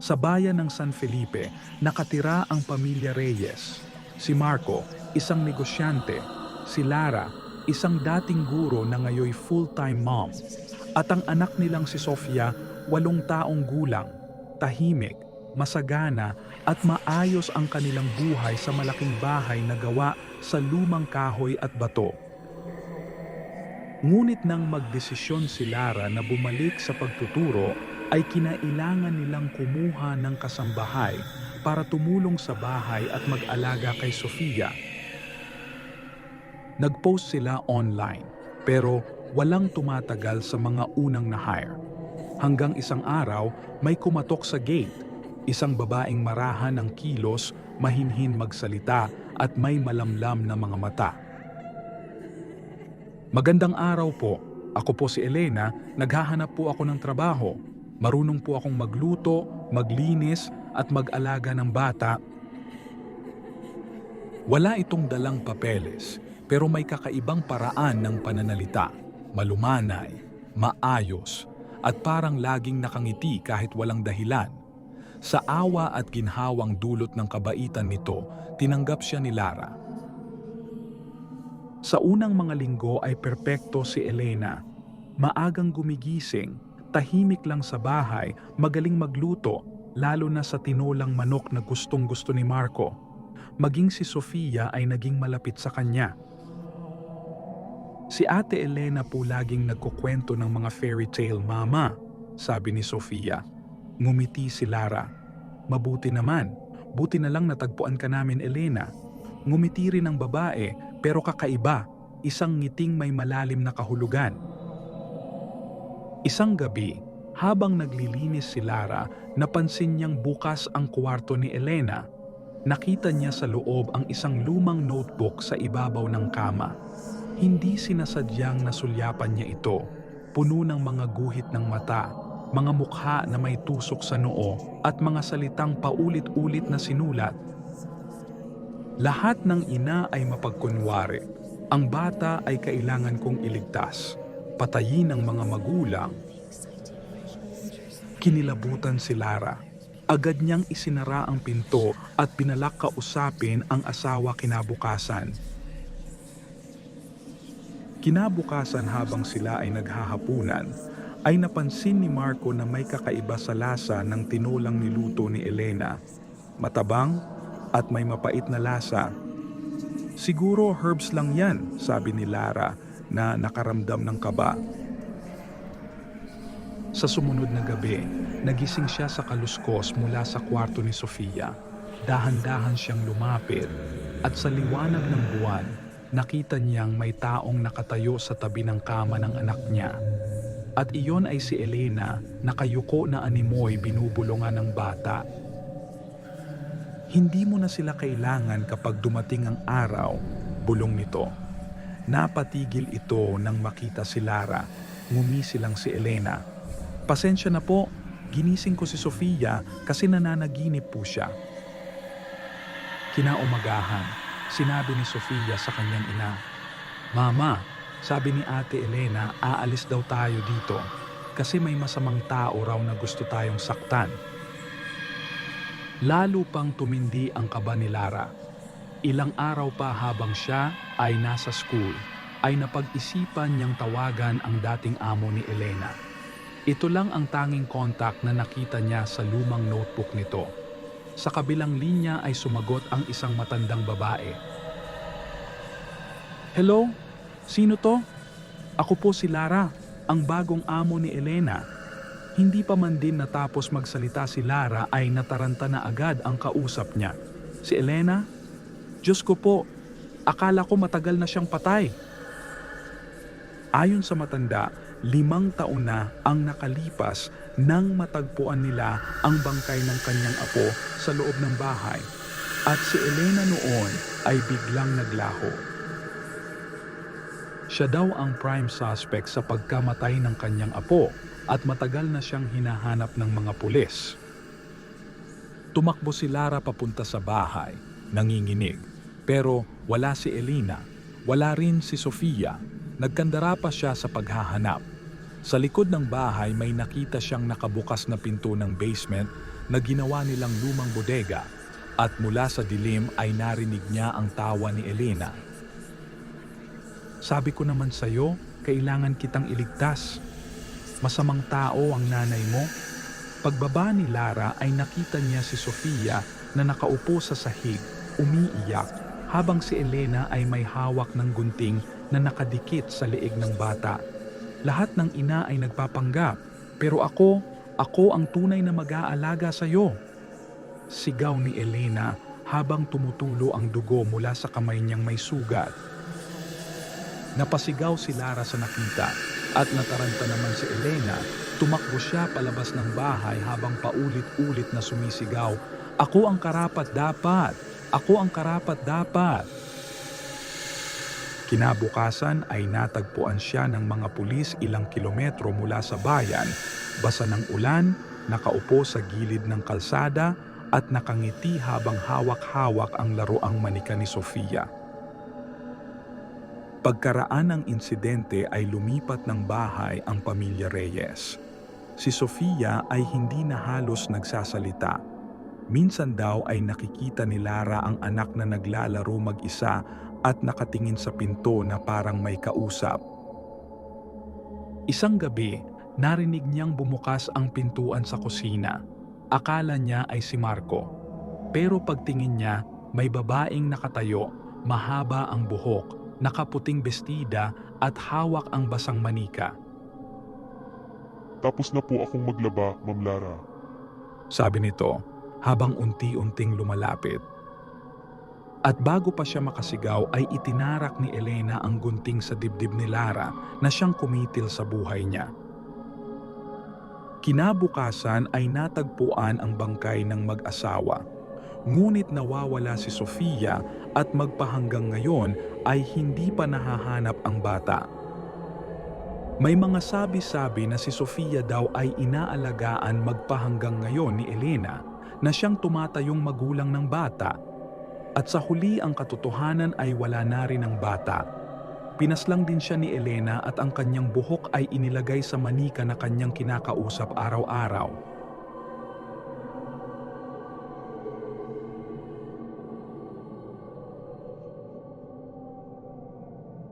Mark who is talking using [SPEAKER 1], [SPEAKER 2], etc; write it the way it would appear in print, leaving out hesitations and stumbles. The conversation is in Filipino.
[SPEAKER 1] Sa bayan ng San Felipe, nakatira ang pamilya Reyes. Si Marco, isang negosyante. Si Lara, isang dating guro na ngayoy full-time mom. At ang anak nilang si Sofia, 8 taong gulang, tahimik, masagana at maayos ang kanilang buhay sa malaking bahay na gawa sa lumang kahoy at bato. Ngunit nang magdesisyon si Lara na bumalik sa pagtuturo, ay kinailangan nilang kumuha ng kasambahay para tumulong sa bahay at mag-alaga kay Sofia. Nag-post sila online, pero walang tumatagal sa mga unang na-hire. Hanggang isang araw, may kumatok sa gate. Isang babaeng marahan ng kilos, mahinhin magsalita at may malamlam na mga mata. Magandang araw po. Ako po si Elena, naghahanap po ako ng trabaho. Marunong po akong magluto, maglinis at mag-alaga ng bata. Wala itong dalang papeles, pero may kakaibang paraan ng pananalita. Malumanay, maayos, at parang laging nakangiti kahit walang dahilan. Sa awa at ginhawang dulot ng kabaitan nito, tinanggap siya ni Lara. Sa unang mga linggo ay perpekto si Elena. Maagang gumigising, tahimik lang sa bahay, magaling magluto, lalo na sa tinolang manok na gustong-gusto ni Marco. Maging si Sofia ay naging malapit sa kanya. Si Ate Elena po laging nagkukwento ng mga fairy tale, Mama, sabi ni Sofia. Ngumiti si Lara. Mabuti naman, buti na lang natagpuan ka namin, Elena. Ngumiti rin ang babae, pero kakaiba, isang ngiting may malalim na kahulugan. Isang gabi, habang naglilinis si Lara, napansin niyang bukas ang kwarto ni Elena. Nakita niya sa loob ang isang lumang notebook sa ibabaw ng kama. Hindi sinasadyang nasulyapan niya ito. Puno ng mga guhit ng mata, mga mukha na may tusok sa noo at mga salitang paulit-ulit na sinulat. Lahat ng ina ay mapagkunwari. Ang bata ay kailangan kong iligtas. Patayin ang mga magulang. Kinilabutan si Lara. Agad niyang isinara ang pinto at pinalak kausapin ang asawa kinabukasan. Kinabukasan habang sila ay naghahapunan, ay napansin ni Marco na may kakaiba sa lasa ng tinulang niluto ni Elena. Matabang at may mapait na lasa. Siguro herbs lang yan, sabi ni Lara na nakaramdam ng kaba. Sa sumunod na gabi, nagising siya sa kaluskos mula sa kwarto ni Sofia. Dahan-dahan siyang lumapit at sa liwanag ng buwan, nakita niyang may taong nakatayo sa tabi ng kama ng anak niya. At iyon ay si Elena, nakayuko na animoy binubulungan ng bata. Hindi mo na sila kailangan kapag dumating ang araw, bulong nito. Napatigil ito nang makita si Lara. Ngumisi lang si Elena. Pasensya na po, ginising ko si Sofia kasi nananaginip po siya. Kinaumagahan, sinabi ni Sofia sa kanyang ina, Mama, sabi ni Ate Elena, aalis daw tayo dito kasi may masamang tao raw na gusto tayong saktan. Lalo pang tumindi ang kaba ni Lara. Ilang araw pa habang siya ay nasa school, ay napag-isipan niyang tawagan ang dating amo ni Elena. Ito lang ang tanging contact na nakita niya sa lumang notebook nito. Sa kabilang linya ay sumagot ang isang matandang babae. Hello? Sino to? Ako po si Lara, ang bagong amo ni Elena. Hindi pa man din natapos magsalita si Lara ay nataranta na agad ang kausap niya. Si Elena? Diyos ko po, akala ko matagal na siyang patay. Ayon sa matanda, 5 taon na ang nakalipas nang matagpuan nila ang bangkay ng kanyang apo sa loob ng bahay. At si Elena noon ay biglang naglaho. Siya daw ang prime suspect sa pagkamatay ng kanyang apo at matagal na siyang hinahanap ng mga pulis. Tumakbo si Lara papunta sa bahay, nanginginig. Pero wala si Elena, wala rin si Sofia. Nagkandara pa siya sa paghahanap. Sa likod ng bahay may nakita siyang nakabukas na pinto ng basement na ginawa nilang lumang bodega at mula sa dilim ay narinig niya ang tawa ni Elena. Sabi ko naman sa'yo, kailangan kitang iligtas. Masamang tao ang nanay mo. Pagbaba ni Lara ay nakita niya si Sofia na nakaupo sa sahig, umiiyak, habang si Elena ay may hawak ng gunting na nakadikit sa leeg ng bata. Lahat ng ina ay nagpapanggap, pero ako ang tunay na mag-aalaga sa'yo. Sigaw ni Elena habang tumutulo ang dugo mula sa kamay niyang may sugat. Napasigaw si Lara sa nakita at nataranta naman si Elena. Tumakbo siya palabas ng bahay habang paulit-ulit na sumisigaw, "Ako ang karapat dapat! Ako ang karapat dapat!" Kinabukasan ay natagpuan siya ng mga pulis ilang kilometro mula sa bayan, basa ng ulan, nakaupo sa gilid ng kalsada at nakangiti habang hawak-hawak ang laruang manika ni Sofia. Pagkaraan ng insidente ay lumipat ng bahay ang pamilya Reyes. Si Sofia ay hindi na halos nagsasalita. Minsan daw ay nakikita ni Lara ang anak na naglalaro mag-isa at nakatingin sa pinto na parang may kausap. Isang gabi, narinig niyang bumukas ang pintuan sa kusina. Akala niya ay si Marco. Pero pagtingin niya, may babaeng nakatayo, mahaba ang buhok, nakaputing bestida at hawak ang basang manika.
[SPEAKER 2] Tapos na po akong maglaba, Ma'am Lara.
[SPEAKER 1] Sabi nito habang unti-unting lumalapit. At bago pa siya makasigaw ay itinarak ni Elena ang gunting sa dibdib ni Lara na siyang kumitil sa buhay niya. Kinabukasan ay natagpuan ang bangkay ng mag-asawa. Ngunit nawawala si Sofia at magpahanggang ngayon ay hindi pa nahahanap ang bata. May mga sabi-sabi na si Sofia daw ay inaalagaan magpahanggang ngayon ni Elena na siyang tumatayong magulang ng bata. At sa huli ang katotohanan ay wala na rin ang bata. Pinaslang din siya ni Elena at ang kanyang buhok ay inilagay sa manika na kanyang kinakausap araw-araw.